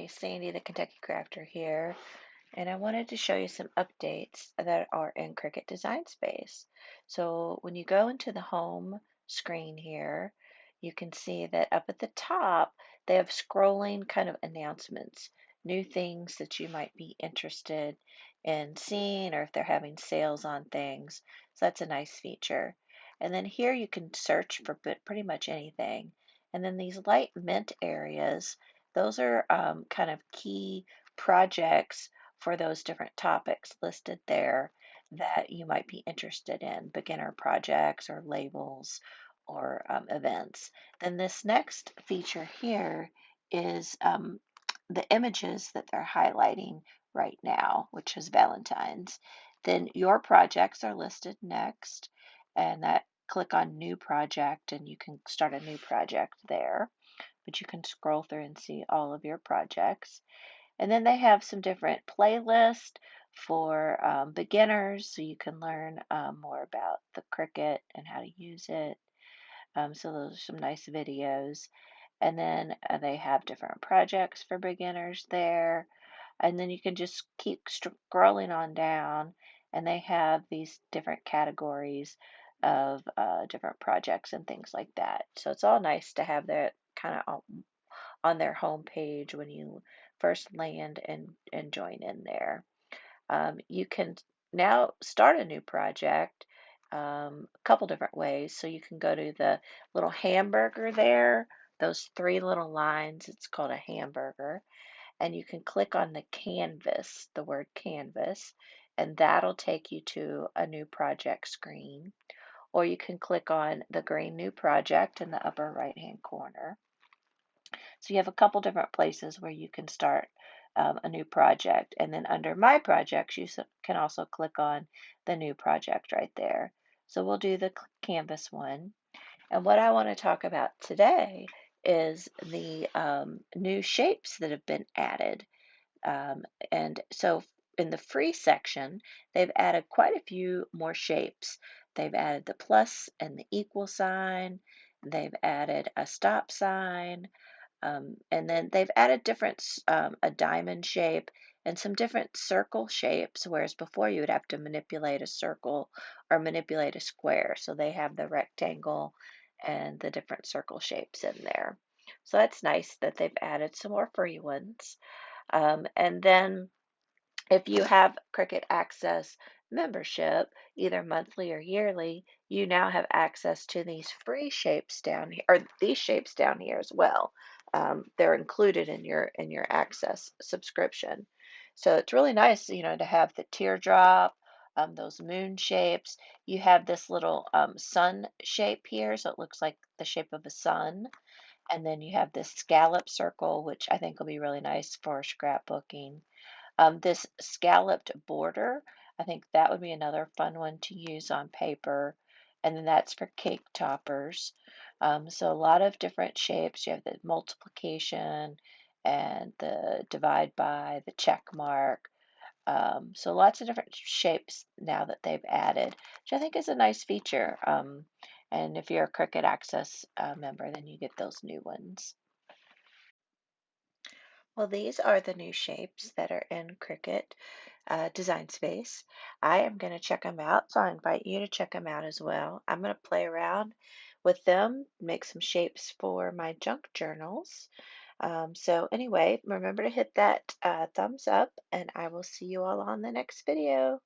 Hi, Sandy the Kentucky Crafter here, and I wanted to show you some updates that are in Cricut Design Space. So when you go into the home screen here, you can see that up at the top they have scrolling kind of announcements, new things that you might be interested in seeing, or if they're having sales on things. So that's a nice feature. And then here you can search for pretty much anything. And then these light mint areas, those are kind of key projects for those different topics listed there that you might be interested in, beginner projects or labels or events. Then this next feature here is the images that they're highlighting right now, which is Valentine's. Then your projects are listed next, and that click on new project and you can start a new project there, but you can scroll through and see all of your projects. And then they have some different playlists for beginners, so you can learn more about the Cricut and how to use it. So those are some nice videos. And then they have different projects for beginners there. And then you can just keep scrolling on down, and they have these different categories of different projects and things like that. So it's all nice to have that kind of on their homepage when you first land and join in there. You can now start a new project a couple different ways. So you can go to the little hamburger there, those three little lines, it's called a hamburger, and you can click on the canvas, the word canvas, and that'll take you to a new project screen. Or you can click on the green new project in the upper right hand corner. So you have a couple different places where you can start a new project. And then under My Projects, you can also click on the new project right there. So we'll do the Canvas one. And what I want to talk about today is the new shapes that have been added. And so in the free section, they've added quite a few more shapes. They've added the plus and the equal sign. They've added a stop sign. And then they've added a diamond shape and some different circle shapes, whereas before you would have to manipulate a circle or manipulate a square. So they have the rectangle and the different circle shapes in there. So that's nice that they've added some more free ones. And then if you have Cricut Access membership, either monthly or yearly, you now have access to these free shapes down here, or these shapes down here as well. They're included in your Access subscription. So it's really nice, to have the teardrop, those moon shapes. You have this little sun shape here, so it looks like the shape of a sun. And then you have this scallop circle, which I think will be really nice for scrapbooking. This scalloped border, I think that would be another fun one to use on paper. And then that's for cake toppers. So a lot of different shapes. You have the multiplication and the divide by, the check mark. So lots of different shapes now that they've added, which I think is a nice feature. And if you're a Cricut Access member, then you get those new ones. Well, these are the new shapes that are in Cricut Design Space. I am going to check them out, so I invite you to check them out as well. I'm going to play around with them, make some shapes for my junk journals. So anyway, remember to hit that thumbs up, and I will see you all on the next video.